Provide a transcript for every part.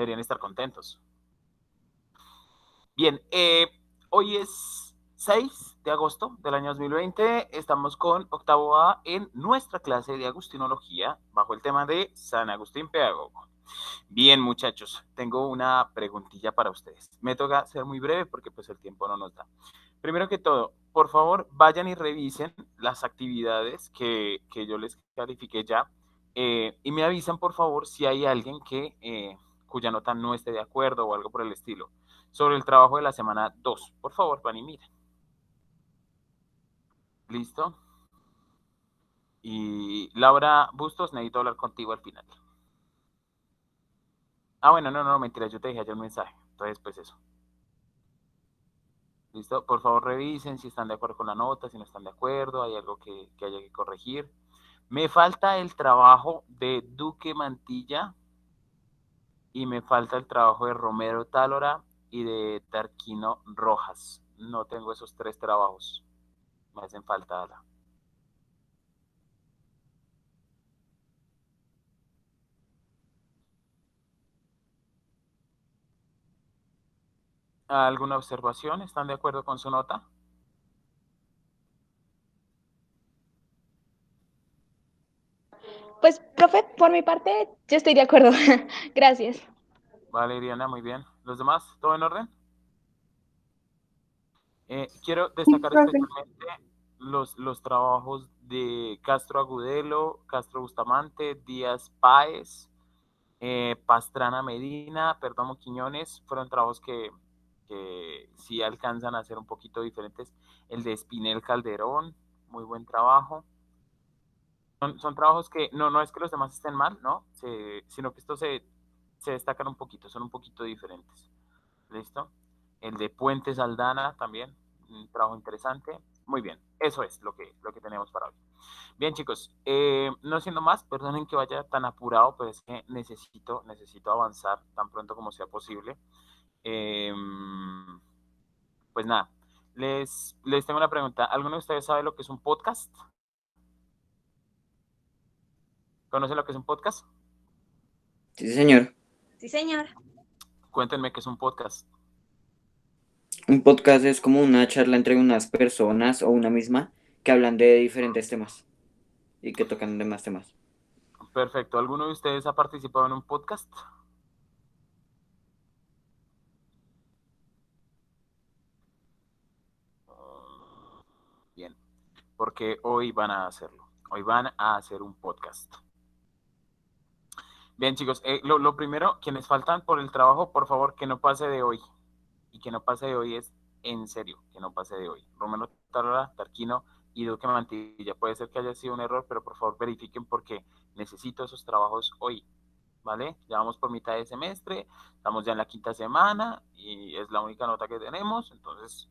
Deberían estar contentos. Bien, hoy es 6 de agosto del año 2020. Estamos con octavo A en nuestra clase de Agustinología bajo el tema de San Agustín Pedagogo. Bien, muchachos, tengo una preguntilla para ustedes. Me toca ser muy breve porque pues el tiempo no nos da. Primero que todo, por favor, vayan y revisen las actividades que yo les califiqué ya y me avisan, por favor, si hay alguien cuya nota no esté de acuerdo o algo por el estilo. Sobre el trabajo de la semana 2, por favor, van y miren. ¿Listo? Y Laura Bustos, necesito hablar contigo al final. Ah, bueno, no, mentira, yo te dejé ayer un mensaje. Entonces, pues eso. ¿Listo? Por favor, revisen si están de acuerdo con la nota, si no están de acuerdo, hay algo que haya que corregir. Me falta el trabajo de Duque Mantilla y me falta el trabajo de Romero Tálora y de Tarquino Rojas. No tengo esos 3 trabajos. Me hacen falta, Ala. ¿Alguna observación? ¿Están de acuerdo con su nota? Pues, profe, por mi parte, yo estoy de acuerdo. Gracias. Vale, Iriana, muy bien. ¿Los demás? ¿Todo en orden? Quiero Sí, destacar profe. especialmente los trabajos de Castro Agudelo, Castro Bustamante, Díaz Páez, Pastrana Medina, Perdomo Quiñones. Fueron trabajos que sí alcanzan a ser un poquito diferentes. El de Espinel Calderón, muy buen trabajo. Son trabajos que no es que los demás estén mal, ¿no? Sino que estos se destacan un poquito, son un poquito diferentes. ¿Listo? El de Puentes Aldana también, un trabajo interesante. Muy bien, eso es lo que tenemos para hoy. Bien, chicos, no siendo más, perdonen que vaya tan apurado, pero es que necesito avanzar tan pronto como sea posible. Eh, pues nada, les tengo una pregunta. ¿Alguno de ustedes sabe lo que es un podcast? ¿Conoce lo que es un podcast? Sí, señor. Sí, señor. Cuéntenme qué es un podcast. Un podcast es como una charla entre unas personas o una misma que hablan de diferentes temas y que tocan demás temas. Perfecto. ¿Alguno de ustedes ha participado en un podcast? Bien, porque hoy van a hacerlo. Hoy van a hacer un podcast. Bien, chicos, lo primero, quienes faltan por el trabajo, por favor, que no pase de hoy. Y que no pase de hoy es en serio, que no pase de hoy. Romero Tarora, Tarquino y Duque Mantilla. Puede ser que haya sido un error, pero por favor verifiquen porque necesito esos trabajos hoy. ¿Vale? Ya vamos por mitad de semestre, estamos ya en la quinta semana y es la única nota que tenemos, entonces,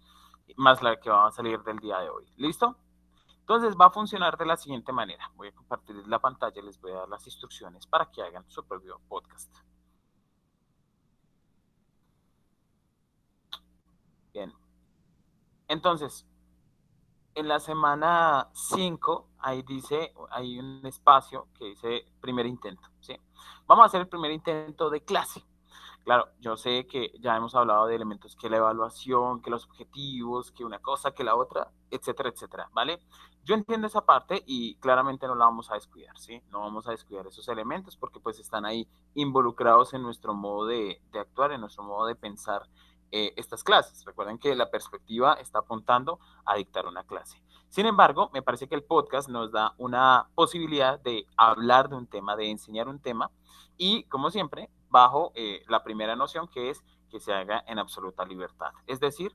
más la que va a salir del día de hoy. ¿Listo? Entonces va a funcionar de la siguiente manera. Voy a compartir la pantalla y les voy a dar las instrucciones para que hagan su propio podcast. Bien. Entonces, en la semana 5, ahí dice, hay un espacio que dice primer intento, ¿sí? Vamos a hacer el primer intento de clase. Claro, yo sé que ya hemos hablado de elementos que la evaluación, que los objetivos, que una cosa, que la otra, etcétera, etcétera, ¿vale? Yo entiendo esa parte y claramente no la vamos a descuidar, ¿sí? No vamos a descuidar esos elementos porque pues están ahí involucrados en nuestro modo de actuar, en nuestro modo de pensar estas clases. Recuerden que la perspectiva está apuntando a dictar una clase. Sin embargo, me parece que el podcast nos da una posibilidad de hablar de un tema, de enseñar un tema y, como siempre, bajo la primera noción que es que se haga en absoluta libertad. Es decir,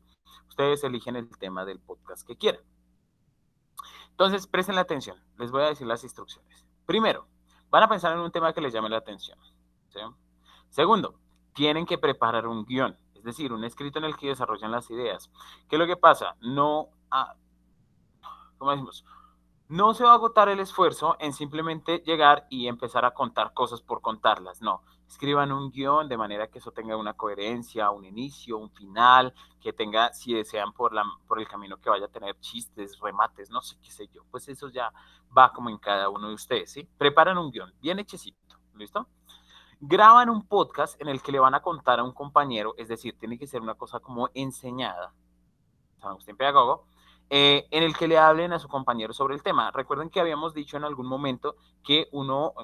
ustedes eligen el tema del podcast que quieran. Entonces, presten la atención. Les voy a decir las instrucciones. Primero, van a pensar en un tema que les llame la atención. ¿Sí? Segundo, tienen que preparar un guión, es decir, un escrito en el que desarrollan las ideas. ¿Qué es lo que pasa? ¿Cómo decimos? No se va a agotar el esfuerzo en simplemente llegar y empezar a contar cosas por contarlas, no. Escriban un guión de manera que eso tenga una coherencia, un inicio, un final, que tenga, si desean, por el camino que vaya a tener chistes, remates, no sé qué sé yo. Pues eso ya va como en cada uno de ustedes, ¿sí? Preparan un guión bien hechecito, ¿listo? graban un podcast en el que le van a contar a un compañero, es decir, tiene que ser una cosa como enseñada, San Agustín Pedagogo, en el que le hablen a su compañero sobre el tema. Recuerden que habíamos dicho en algún momento que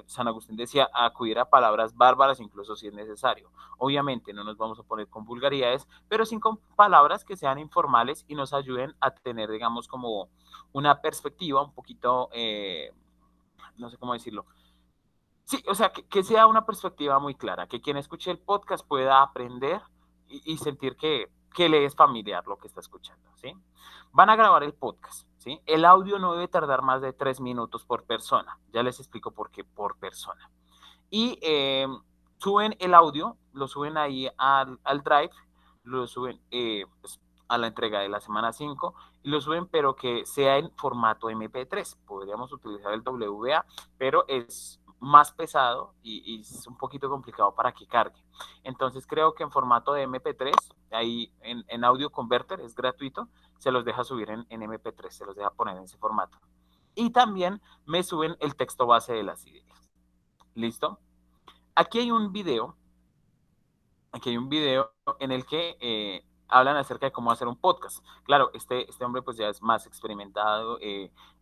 San Agustín decía, acudir a palabras bárbaras incluso si es necesario. Obviamente no nos vamos a poner con vulgaridades, pero sí con palabras que sean informales y nos ayuden a tener, digamos, como una perspectiva un poquito, no sé cómo decirlo. Sí, o sea, que sea una perspectiva muy clara, que quien escuche el podcast pueda aprender y sentir que le es familiar lo que está escuchando, ¿sí? Van a grabar el podcast, ¿sí? El audio no debe tardar más de 3 minutos por persona. Ya les explico por qué por persona. Y suben el audio, lo suben ahí al Drive, lo suben pues, a la entrega de la semana 5 y lo suben pero que sea en formato MP3. Podríamos utilizar el WA, pero es más pesado y es un poquito complicado para que cargue. Entonces creo que en formato de MP3, ahí en Audio Converter, es gratuito, se los deja subir en MP3, se los deja poner en ese formato. Y también me suben el texto base de las ideas. ¿Listo? Aquí hay un video, en el que hablan acerca de cómo hacer un podcast. Claro, este hombre pues ya es más experimentado,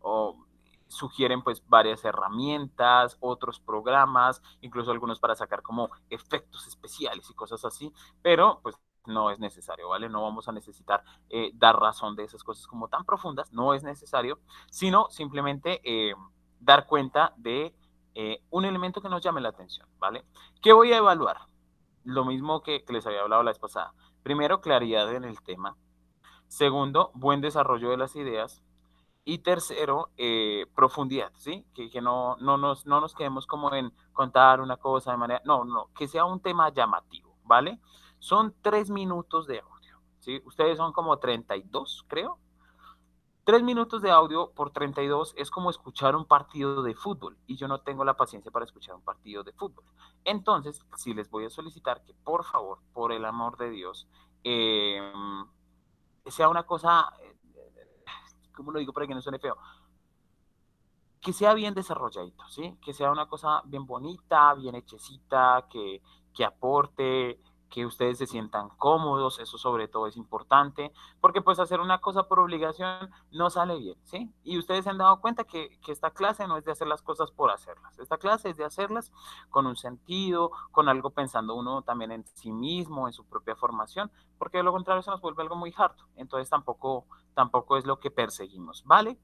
o sugieren pues varias herramientas, otros programas, incluso algunos para sacar como efectos especiales y cosas así, pero pues no es necesario, ¿vale? No vamos a necesitar dar razón de esas cosas como tan profundas, no es necesario, sino simplemente dar cuenta de un elemento que nos llame la atención, ¿vale? ¿Qué voy a evaluar? Lo mismo que les había hablado la vez pasada. Primero, claridad en el tema. Segundo, buen desarrollo de las ideas. Y tercero, profundidad, ¿sí? Que no nos quedemos como en contar una cosa de manera... No, que sea un tema llamativo, ¿vale? Son 3 minutos de audio, ¿sí? Ustedes son como 32, creo. 3 minutos de audio por 32 es como escuchar un partido de fútbol y yo no tengo la paciencia para escuchar un partido de fútbol. Entonces, sí les voy a solicitar que por favor, por el amor de Dios, sea una cosa, ¿cómo lo digo para que no suene feo? Que sea bien desarrolladito, ¿sí? Que sea una cosa bien bonita, bien hechecita, que aporte, que ustedes se sientan cómodos, eso sobre todo es importante, porque pues hacer una cosa por obligación no sale bien, ¿sí? Y ustedes se han dado cuenta que esta clase no es de hacer las cosas por hacerlas, esta clase es de hacerlas con un sentido, con algo pensando uno también en sí mismo, en su propia formación, porque de lo contrario se nos vuelve algo muy harto, entonces tampoco es lo que perseguimos, ¿vale?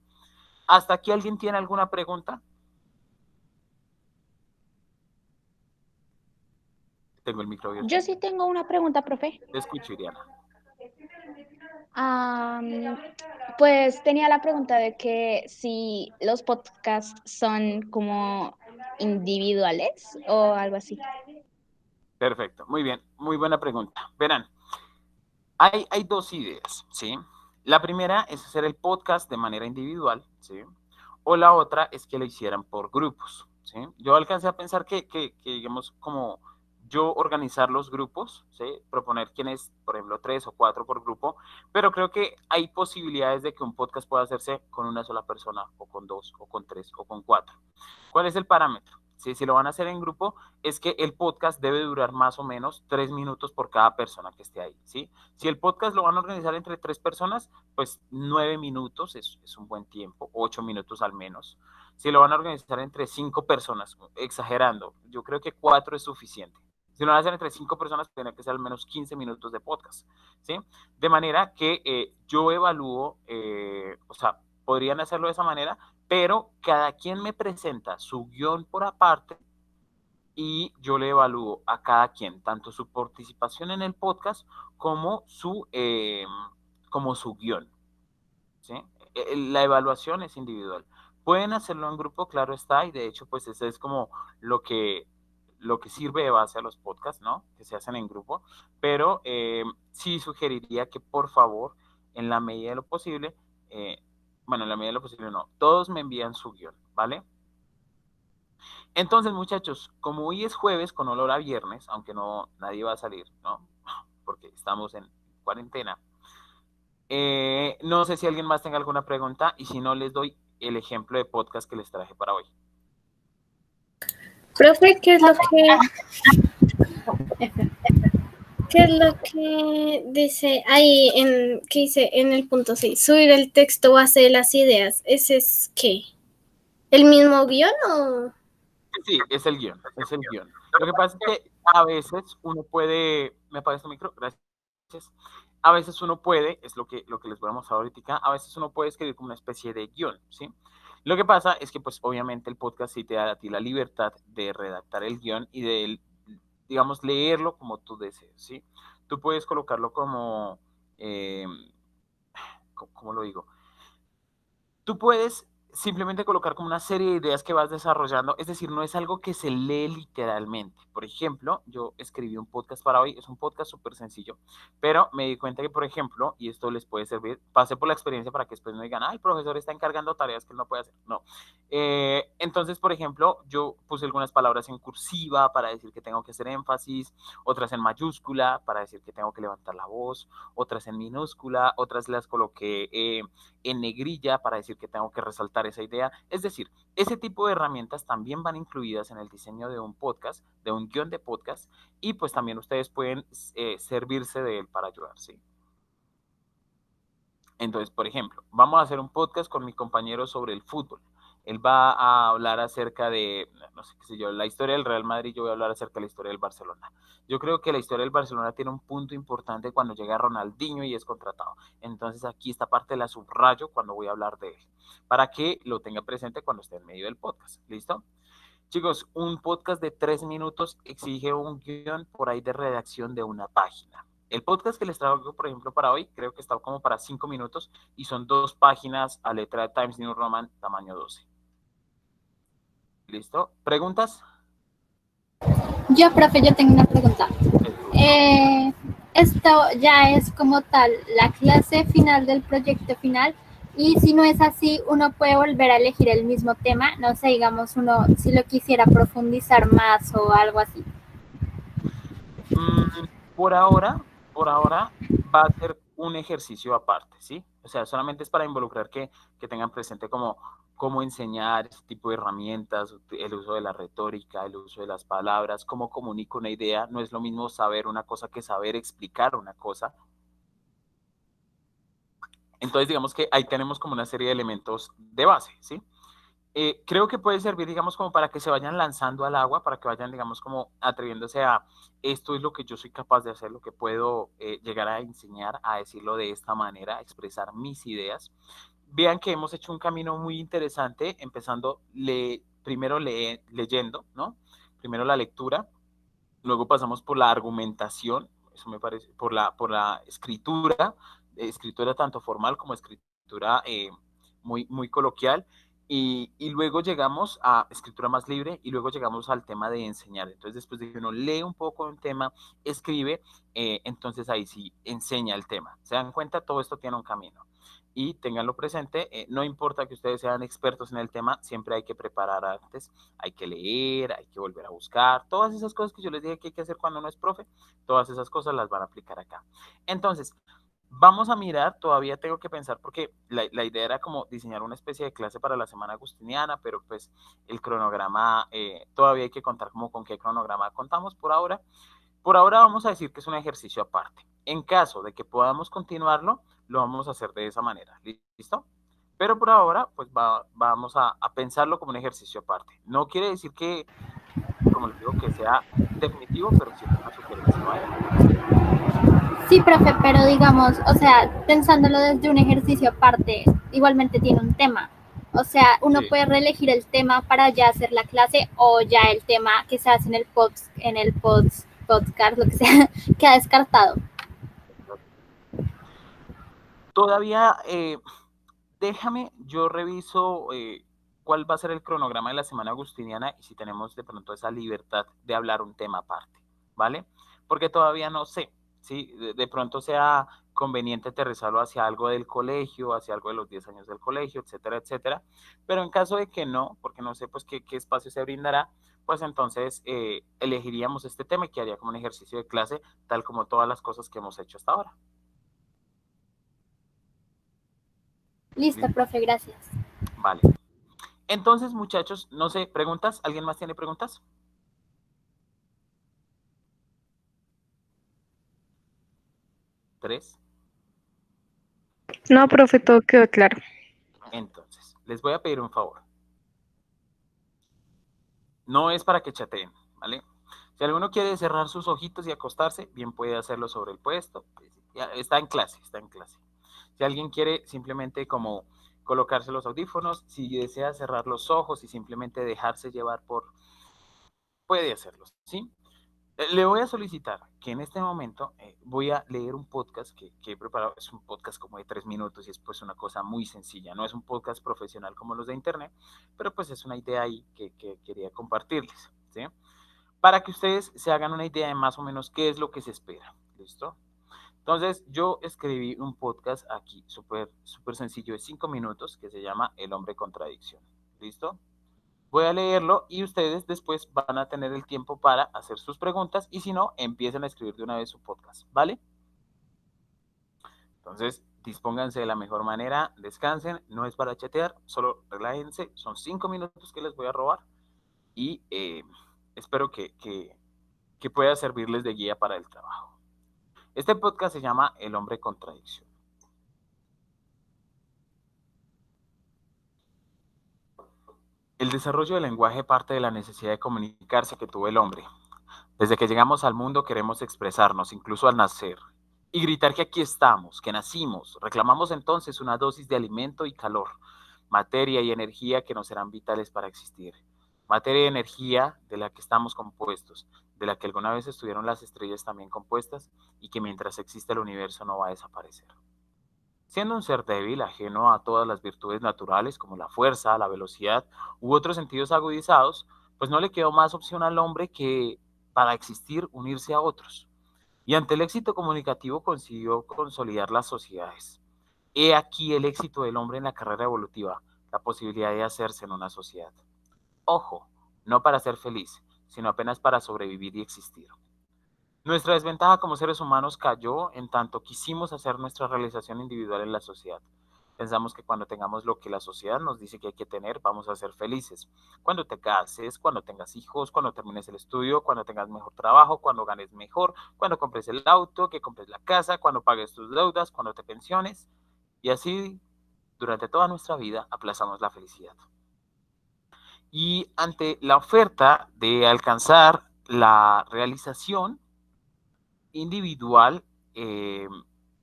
¿Hasta aquí alguien tiene alguna pregunta? Tengo el micro abierto. Yo sí tengo una pregunta, profe. Te escucho, Iriana. Am, pues tenía la pregunta de que si los podcasts son como individuales o algo así. Perfecto, muy bien, muy buena pregunta. Verán, hay dos ideas, ¿sí? La primera es hacer el podcast de manera individual, ¿sí? O la otra es que lo hicieran por grupos, ¿sí? Yo alcancé a pensar digamos, como yo organizar los grupos, ¿sí? Proponer quiénes, por ejemplo, 3 o 4 por grupo, pero creo que hay posibilidades de que un podcast pueda hacerse con una sola persona, o con 2, o con 3, o con 4. ¿Cuál es el parámetro? Si lo van a hacer en grupo, es que el podcast debe durar más o menos 3 minutos por cada persona que esté ahí, ¿sí? Si el podcast lo van a organizar entre 3 personas, pues 9 minutos es un buen tiempo, 8 minutos al menos. Si lo van a organizar entre 5 personas, exagerando, yo creo que 4 es suficiente. Si lo van a hacer entre 5 personas, tiene que ser al menos 15 minutos de podcast, ¿sí? De manera que yo evalúo, o sea, podrían hacerlo de esa manera, pero cada quien me presenta su guión por aparte y yo le evalúo a cada quien tanto su participación en el podcast como su guión, ¿sí? La evaluación es individual. Pueden hacerlo en grupo, claro está, y de hecho, pues ese es como lo que, lo que sirve de base a los podcasts, ¿no? Que se hacen en grupo, pero sí sugeriría que por favor, en la medida de lo posible, bueno, en la medida de lo posible no, todos me envían su guión, ¿vale? Entonces, muchachos, como hoy es jueves con olor a viernes, aunque no nadie va a salir, ¿no? Porque estamos en cuarentena. No sé si alguien más tenga alguna pregunta y si no, les doy el ejemplo de podcast que les traje para hoy. Profe, ¿qué es lo que dice ahí que dice en el punto 6? Subir el texto base de las ideas. ¿Ese es qué? ¿El mismo guión o...? Sí, es el guión, es el guión. Lo que pasa es que a veces uno puede, me apaga este micro, gracias. A veces uno puede, es lo que les voy a mostrar ahorita, a veces uno puede escribir como una especie de guión, ¿sí? Lo que pasa es que pues obviamente el podcast sí te da a ti la libertad de redactar el guión y de, digamos, leerlo como tú desees, ¿sí? Tú puedes colocarlo como, ¿cómo lo digo? Tú puedes simplemente colocar como una serie de ideas que vas desarrollando, es decir, no es algo que se lee literalmente. Por ejemplo, yo escribí un podcast para hoy, es un podcast súper sencillo, pero me di cuenta que, por ejemplo, y esto les puede servir, pasé por la experiencia para que después no digan, ah, el profesor está encargando tareas que él no puede hacer. No. Entonces, por ejemplo, yo puse algunas palabras en cursiva para decir que tengo que hacer énfasis, otras en mayúscula para decir que tengo que levantar la voz, otras en minúscula, otras las coloqué en negrilla para decir que tengo que resaltar esa idea. Es decir, ese tipo de herramientas también van incluidas en el diseño de un podcast, de un guión de podcast, y pues también ustedes pueden servirse de él para ayudar, ¿sí? Entonces, por ejemplo, vamos a hacer un podcast con mi compañero sobre el fútbol. Él va a hablar acerca de, no sé qué sé yo, la historia del Real Madrid, yo voy a hablar acerca de la historia del Barcelona. Yo creo que la historia del Barcelona tiene un punto importante cuando llega Ronaldinho y es contratado. Entonces aquí esta parte la subrayo cuando voy a hablar de él, para que lo tenga presente cuando esté en medio del podcast. ¿Listo? Chicos, un podcast de 3 minutos exige un guión por ahí de redacción de una página. El podcast que les traigo, por ejemplo, para hoy, creo que está como para 5 minutos y son 2 páginas a letra de Times New Roman, tamaño 12. ¿Listo? ¿Preguntas? Profe, yo tengo una pregunta. Esto ya es como tal la clase final del proyecto final, y si no es así, uno puede volver a elegir el mismo tema, no sé, digamos, uno si lo quisiera profundizar más o algo así. Por ahora va a ser un ejercicio aparte, ¿sí? O sea, solamente es para involucrar que tengan presente cómo enseñar este tipo de herramientas, el uso de la retórica, el uso de las palabras, cómo comunico una idea. No es lo mismo saber una cosa que saber explicar una cosa. Entonces, digamos que ahí tenemos como una serie de elementos de base, ¿sí? Creo que puede servir, digamos, como para que se vayan lanzando al agua, para que vayan, digamos, como atreviéndose a esto es lo que yo soy capaz de hacer, lo que puedo llegar a enseñar, a decirlo de esta manera, a expresar mis ideas. Vean que hemos hecho un camino muy interesante, empezando primero leyendo, ¿no? Primero la lectura, luego pasamos por la argumentación, eso me parece, por la escritura tanto formal como escritura muy coloquial, y luego llegamos a escritura más libre y luego llegamos al tema de enseñar. Entonces, después de que uno lee un poco un tema, escribe, entonces ahí sí enseña el tema. ¿Se dan cuenta? Todo esto tiene un camino. Y ténganlo presente, no importa que ustedes sean expertos en el tema, siempre hay que preparar antes, hay que leer, hay que volver a buscar, todas esas cosas que yo les dije que hay que hacer cuando uno es profe, todas esas cosas las van a aplicar acá. Entonces, vamos a mirar, todavía tengo que pensar porque la idea era como diseñar una especie de clase para la semana agustiniana, pero pues el cronograma, todavía hay que contar como con qué cronograma contamos por ahora. Por ahora vamos a decir que es un ejercicio aparte. En caso de que podamos continuarlo, lo vamos a hacer de esa manera. ¿Listo? Pero por ahora, pues vamos a pensarlo como un ejercicio aparte. No quiere decir que, como les digo, que sea definitivo, pero sí es una sugerencia, ¿vale? Sí, profe, pero digamos, o sea, pensándolo desde un ejercicio aparte, igualmente tiene un tema. O sea, uno Sí. puede reelegir el tema para ya hacer la clase, o ya el tema que se hace en el podcast, lo que sea, queda descartado. Todavía, déjame, yo reviso cuál va a ser el cronograma de la semana agustiniana y si tenemos de pronto esa libertad de hablar un tema aparte, ¿vale? Porque todavía no sé, ¿sí? De pronto sea conveniente aterrizarlo hacia algo del colegio, hacia algo de los 10 años del colegio, etcétera, etcétera. Pero en caso de que no, porque no sé pues qué espacio se brindará, pues entonces elegiríamos este tema y quedaría como un ejercicio de clase, tal como todas las cosas que hemos hecho hasta ahora. Listo, profe, gracias. Vale. Entonces, muchachos, no sé, ¿preguntas? ¿Alguien más tiene preguntas? 3. No, profe, todo quedó claro. Entonces, les voy a pedir un favor. No es para que chateen, ¿vale? Si alguno quiere cerrar sus ojitos y acostarse, bien puede hacerlo sobre el puesto. Ya está en clase, está en clase. Si alguien quiere simplemente como colocarse los audífonos, si desea cerrar los ojos y simplemente dejarse llevar puede hacerlo, ¿sí? Le voy a solicitar que en este momento voy a leer un podcast que he preparado. Es un podcast como de 3 minutos y es pues una cosa muy sencilla. No es un podcast profesional como los de internet, pero pues es una idea ahí que quería compartirles, ¿sí? Para que ustedes se hagan una idea de más o menos qué es lo que se espera, ¿listo? Entonces, yo escribí un podcast aquí, súper sencillo, de 5 minutos, que se llama El Hombre Contradicción, ¿listo? Voy a leerlo y ustedes después van a tener el tiempo para hacer sus preguntas y si no, empiecen a escribir de una vez su podcast, ¿vale? Entonces, dispónganse de la mejor manera, descansen, no es para chatear, solo relájense, son 5 minutos que les voy a robar y espero que pueda servirles de guía para el trabajo. Este podcast se llama El Hombre Contradicción. El desarrollo del lenguaje parte de la necesidad de comunicarse que tuvo el hombre. Desde que llegamos al mundo queremos expresarnos, incluso al nacer, y gritar que aquí estamos, que nacimos. Reclamamos entonces una dosis de alimento y calor, materia y energía que nos serán vitales para existir. Materia y energía de la que estamos compuestos, de la que alguna vez estuvieron las estrellas también compuestas y que mientras existe el universo no va a desaparecer. Siendo un ser débil, ajeno a todas las virtudes naturales como la fuerza, la velocidad u otros sentidos agudizados, pues no le quedó más opción al hombre que, para existir, unirse a otros. Y ante el éxito comunicativo consiguió consolidar las sociedades. He aquí el éxito del hombre en la carrera evolutiva, la posibilidad de hacerse en una sociedad. Ojo, no para ser feliz, sino apenas para sobrevivir y existir. Nuestra desventaja como seres humanos cayó en tanto quisimos hacer nuestra realización individual en la sociedad. Pensamos que cuando tengamos lo que la sociedad nos dice que hay que tener, vamos a ser felices. Cuando te cases, cuando tengas hijos, cuando termines el estudio, cuando tengas mejor trabajo, cuando ganes mejor, cuando compres el auto, que compres la casa, cuando pagues tus deudas, cuando te pensiones. Y así, durante toda nuestra vida, aplazamos la felicidad. Y ante la oferta de alcanzar la realización individual,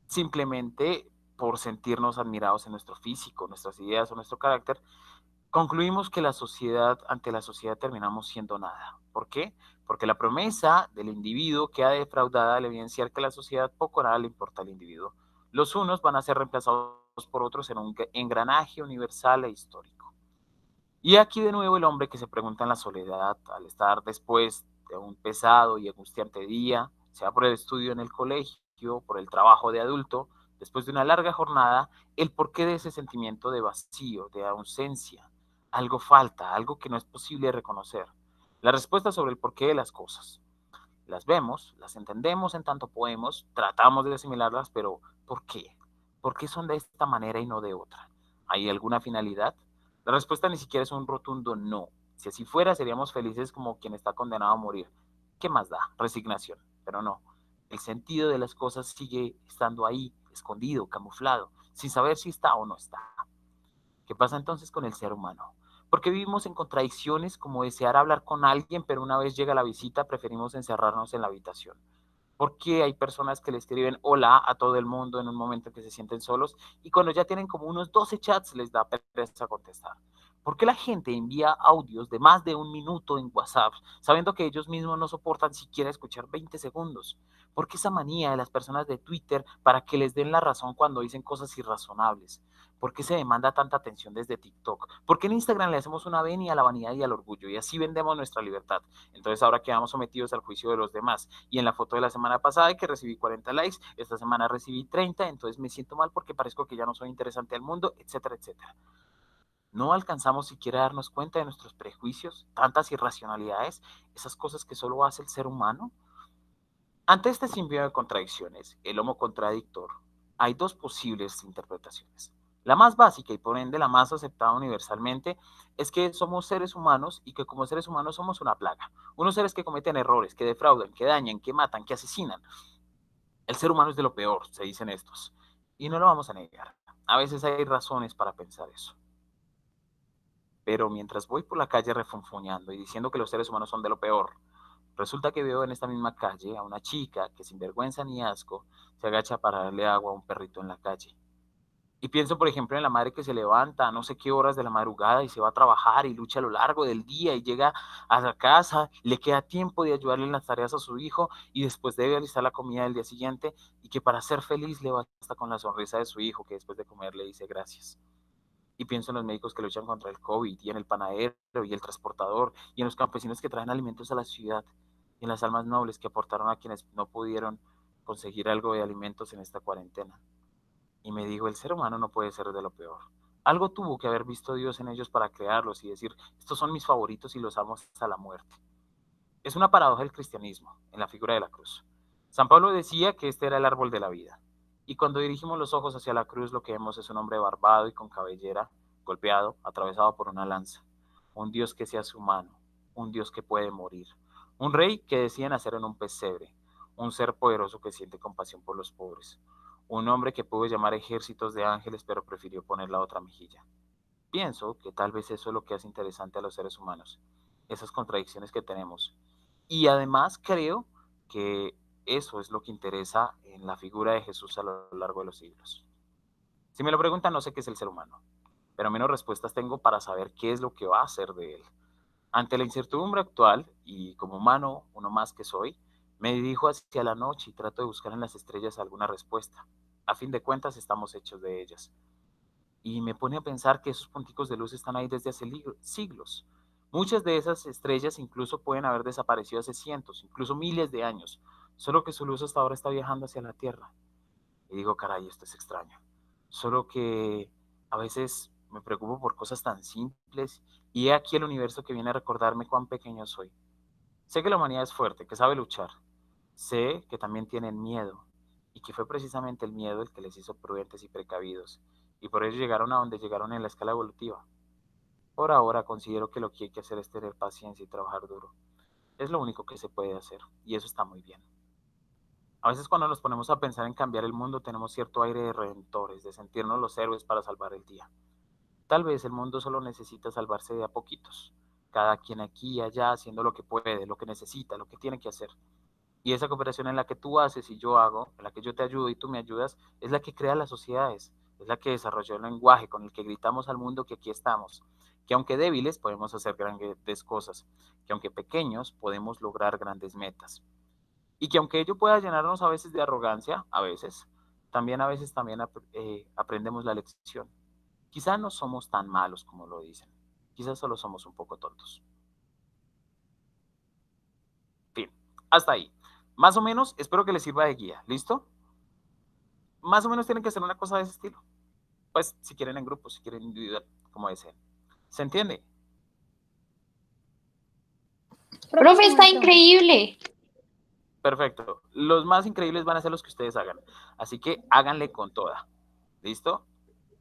simplemente por sentirnos admirados en nuestro físico, nuestras ideas o nuestro carácter, concluimos que ante la sociedad terminamos siendo nada. ¿Por qué? Porque la promesa del individuo queda defraudada al evidenciar que a la sociedad poco o nada le importa al individuo. Los unos van a ser reemplazados por otros en un engranaje universal e histórico. Y aquí de nuevo el hombre que se pregunta en la soledad, al estar después de un pesado y angustiante día, sea por el estudio en el colegio, por el trabajo de adulto, después de una larga jornada, el porqué de ese sentimiento de vacío, de ausencia. Algo falta, algo que no es posible reconocer. La respuesta sobre el porqué de las cosas. Las vemos, las entendemos en tanto podemos, tratamos de asimilarlas, pero ¿por qué? ¿Por qué son de esta manera y no de otra? ¿Hay alguna finalidad? La respuesta ni siquiera es un rotundo no. Si así fuera, seríamos felices como quien está condenado a morir. ¿Qué más da? Resignación. Pero no. El sentido de las cosas sigue estando ahí, escondido, camuflado, sin saber si está o no está. ¿Qué pasa entonces con el ser humano? Porque vivimos en contradicciones como desear hablar con alguien, pero una vez llega la visita preferimos encerrarnos en la habitación. Porque hay personas que le escriben hola a todo el mundo en un momento que se sienten solos y cuando ya tienen como unos 12 chats les da pereza contestar. ¿Por qué la gente envía audios de más de 1 minuto en WhatsApp sabiendo que ellos mismos no soportan siquiera escuchar 20 segundos? ¿Por qué esa manía de las personas de Twitter para que les den la razón cuando dicen cosas irrazonables? ¿Por qué se demanda tanta atención desde TikTok? ¿Por qué en Instagram le hacemos una venia a la vanidad y al orgullo y así vendemos nuestra libertad? Entonces ahora quedamos sometidos al juicio de los demás. Y en la foto de la semana pasada que recibí 40 likes, esta semana recibí 30, entonces me siento mal porque parezco que ya no soy interesante al mundo, etcétera, etcétera. No alcanzamos siquiera a darnos cuenta de nuestros prejuicios, tantas irracionalidades, esas cosas que solo hace el ser humano. Ante este sinnúmero de contradicciones, el homo contradictor, hay dos posibles interpretaciones. La más básica y por ende la más aceptada universalmente es que somos seres humanos y que como seres humanos somos una plaga. Unos seres que cometen errores, que defraudan, que dañan, que matan, que asesinan. El ser humano es de lo peor, se dicen estos. Y no lo vamos a negar. A veces hay razones para pensar eso. Pero mientras voy por la calle refunfuñando y diciendo que los seres humanos son de lo peor, resulta que veo en esta misma calle a una chica que sin vergüenza ni asco se agacha para darle agua a un perrito en la calle. Y pienso, por ejemplo, en la madre que se levanta a no sé qué horas de la madrugada y se va a trabajar y lucha a lo largo del día y llega a la casa, le queda tiempo de ayudarle en las tareas a su hijo y después debe alistar la comida del día siguiente y que para ser feliz le basta con la sonrisa de su hijo que después de comer le dice gracias. Y pienso en los médicos que luchan contra el COVID y en el panadero y el transportador y en los campesinos que traen alimentos a la ciudad y en las almas nobles que aportaron a quienes no pudieron conseguir algo de alimentos en esta cuarentena. Y me digo, el ser humano no puede ser de lo peor. Algo tuvo que haber visto Dios en ellos para crearlos y decir, estos son mis favoritos y los amo hasta la muerte. Es una paradoja del cristianismo, en la figura de la cruz. San Pablo decía que este era el árbol de la vida. Y cuando dirigimos los ojos hacia la cruz, lo que vemos es un hombre barbado y con cabellera, golpeado, atravesado por una lanza. Un Dios que se hace humano, un Dios que puede morir. Un rey que decide nacer en un pesebre. Un ser poderoso que siente compasión por los pobres. Un hombre que pudo llamar ejércitos de ángeles, pero prefirió poner la otra mejilla. Pienso que tal vez eso es lo que hace interesante a los seres humanos, esas contradicciones que tenemos. Y además creo que eso es lo que interesa en la figura de Jesús a lo largo de los siglos. Si me lo preguntan, no sé qué es el ser humano, pero menos respuestas tengo para saber qué es lo que va a hacer de él. Ante la incertidumbre actual, y como humano, uno más que soy, me dirijo hacia la noche y trato de buscar en las estrellas alguna respuesta. A fin de cuentas, estamos hechos de ellas. Y me pone a pensar que esos punticos de luz están ahí desde hace siglos. Muchas de esas estrellas incluso pueden haber desaparecido hace cientos, incluso miles de años, solo que su luz hasta ahora está viajando hacia la Tierra. Y digo, caray, esto es extraño. Solo que a veces me preocupo por cosas tan simples y he aquí el universo que viene a recordarme cuán pequeño soy. Sé que la humanidad es fuerte, que sabe luchar. Sé que también tienen miedo y que fue precisamente el miedo el que les hizo prudentes y precavidos y por ello llegaron a donde llegaron en la escala evolutiva. Por ahora considero que lo que hay que hacer es tener paciencia y trabajar duro. Es lo único que se puede hacer y eso está muy bien. A veces cuando nos ponemos a pensar en cambiar el mundo tenemos cierto aire de redentores, de sentirnos los héroes para salvar el día. Tal vez el mundo solo necesita salvarse de a poquitos, cada quien aquí y allá haciendo lo que puede, lo que necesita, lo que tiene que hacer. Y esa cooperación en la que tú haces y yo hago, en la que yo te ayudo y tú me ayudas, es la que crea las sociedades, es la que desarrolló el lenguaje con el que gritamos al mundo que aquí estamos, que aunque débiles podemos hacer grandes cosas, que aunque pequeños podemos lograr grandes metas. Y que aunque ello pueda llenarnos a veces de arrogancia, a veces también aprendemos la lección. Quizá no somos tan malos como lo dicen, quizás solo somos un poco tontos. Fin, hasta ahí. Más o menos, espero que les sirva de guía, ¿listo? Más o menos tienen que hacer una cosa de ese estilo. Pues, si quieren en grupo, si quieren individual, como deseen. ¿Se entiende? Profe, está increíble. Perfecto. Los más increíbles van a ser los que ustedes hagan. Así que háganle con toda. ¿Listo?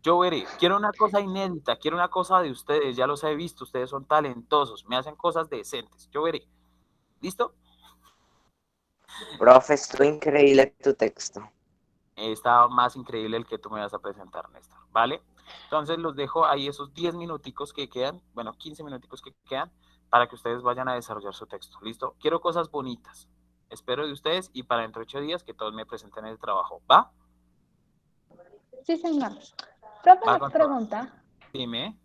Yo veré. Quiero una cosa inédita, quiero una cosa de ustedes. Ya los he visto, ustedes son talentosos, me hacen cosas decentes. Yo veré. ¿Listo? Profe, estuvo increíble tu texto. Está más increíble el que tú me vas a presentar, Néstor, ¿vale? Entonces los dejo ahí esos 10 minuticos que quedan, bueno, 15 minuticos que quedan, para que ustedes vayan a desarrollar su texto, ¿listo? Quiero cosas bonitas, espero de ustedes y para dentro de 8 días que todos me presenten el trabajo, ¿va? Sí, señor. Profe, Va una con todo. pregunta. Dime.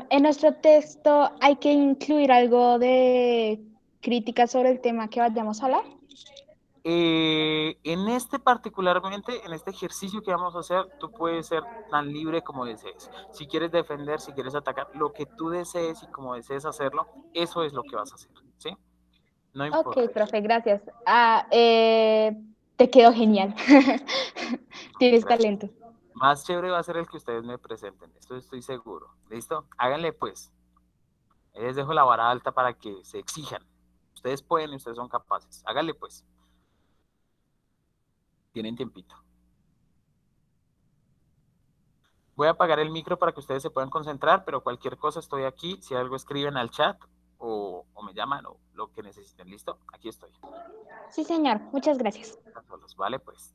En nuestro texto hay que incluir algo de crítica sobre el tema que vayamos a hablar. En este particularmente, en este ejercicio que vamos a hacer, tú puedes ser tan libre como desees. Si quieres defender, si quieres atacar, lo que tú desees y como desees hacerlo, eso es lo que vas a hacer, ¿sí? No importa. Ok, profe, gracias. Te quedó genial. Tienes Gracias. talento. Más chévere va a ser el que ustedes me presenten, esto estoy seguro. ¿Listo? Háganle pues. Les dejo la vara alta para que se exijan. Ustedes pueden y ustedes son capaces. Háganle pues. Tienen tiempito. Voy a apagar el micro para que ustedes se puedan concentrar, pero cualquier cosa estoy aquí. Si algo escriben al chat o me llaman o lo que necesiten. ¿Listo? Aquí estoy. Sí, señor. Muchas gracias. Están solos, ¿vale? Pues.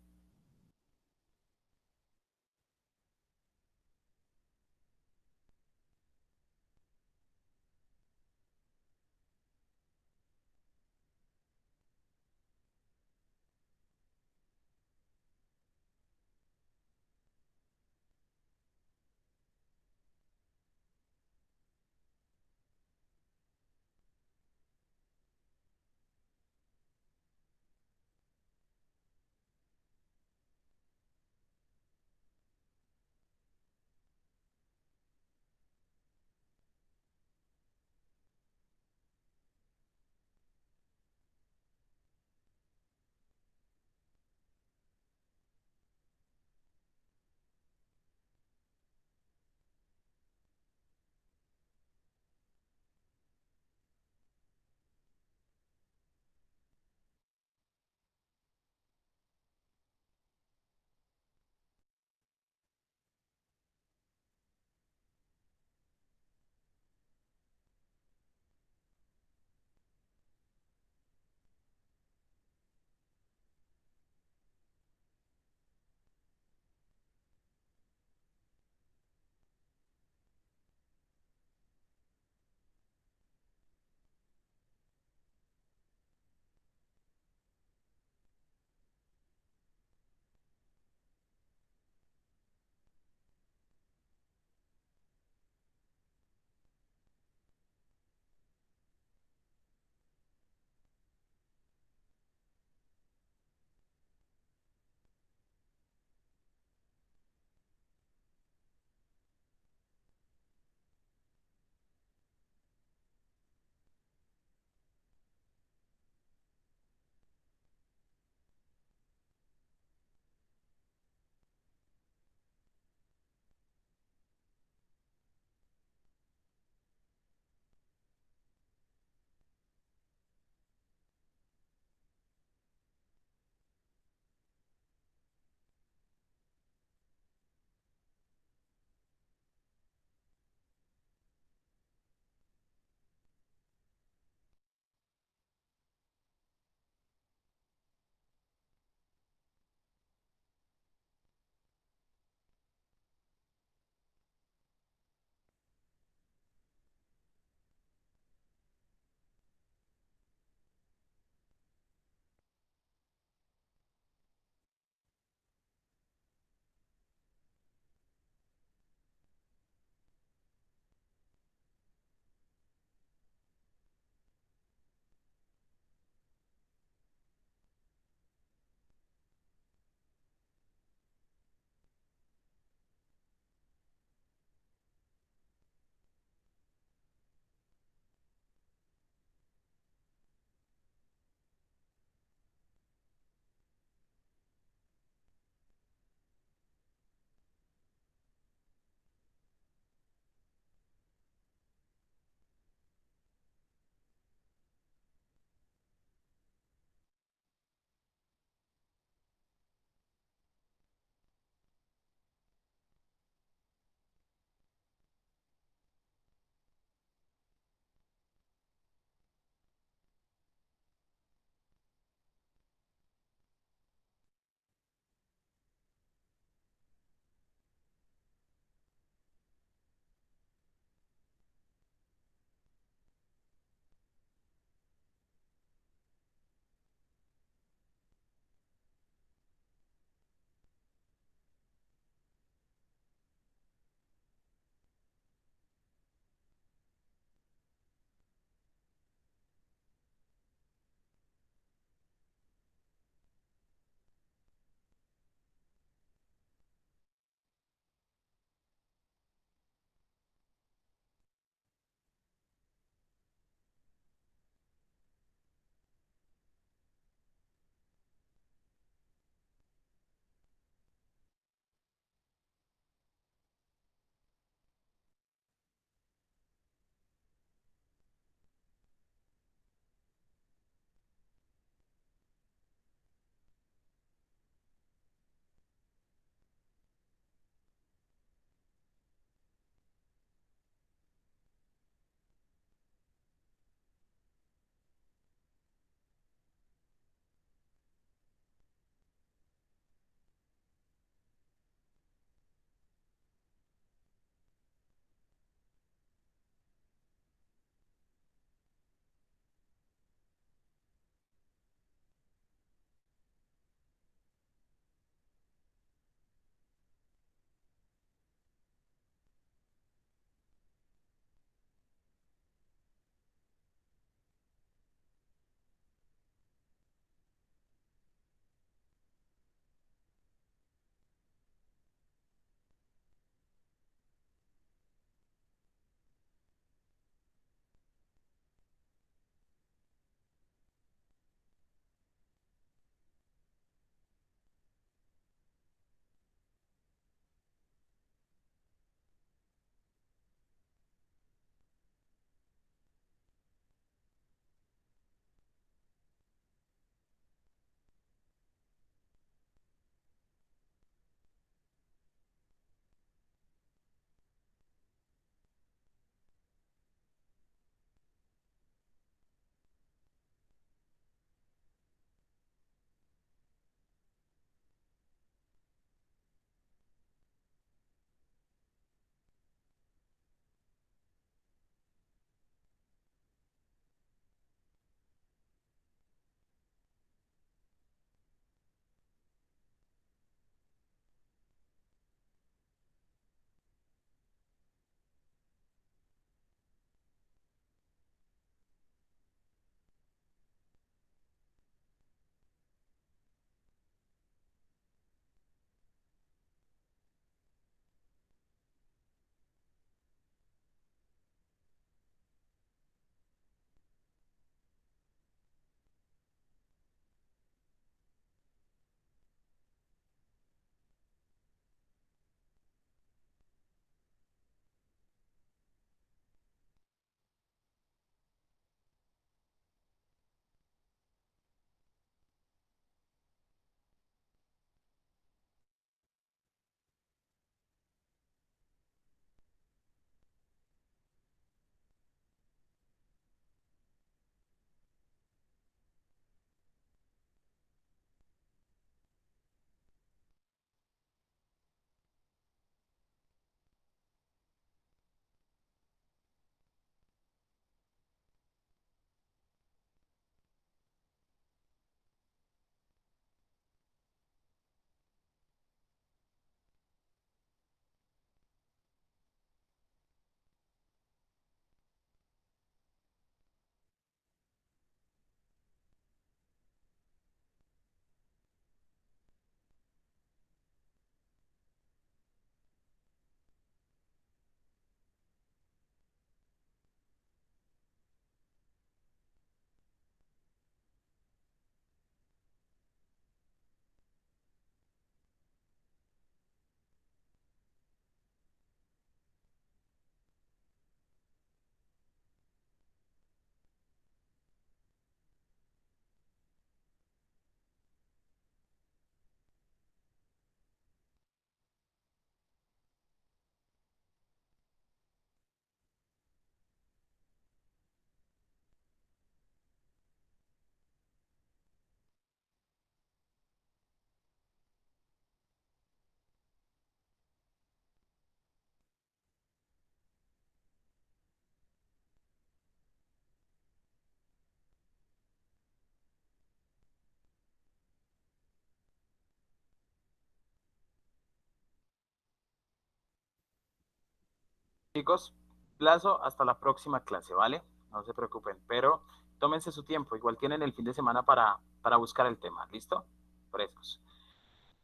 chicos, plazo hasta la próxima clase, ¿vale? No se preocupen, pero tómense su tiempo. Igual tienen el fin de semana para buscar el tema, ¿listo? Frescos.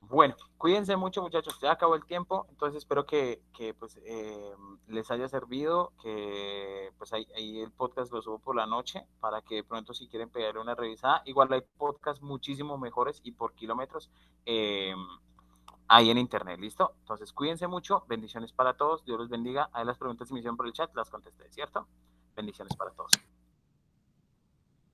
Bueno, cuídense mucho, muchachos. Ya acabó el tiempo, entonces espero que pues, les haya servido, que pues ahí el podcast lo subo por la noche para que de pronto si quieren pegarle una revisada. Igual hay podcasts muchísimo mejores y por kilómetros ahí en internet, ¿listo? Entonces cuídense mucho, bendiciones para todos, Dios los bendiga. Ahí las preguntas que me hicieron por el chat las contesté, ¿cierto? Bendiciones para todos.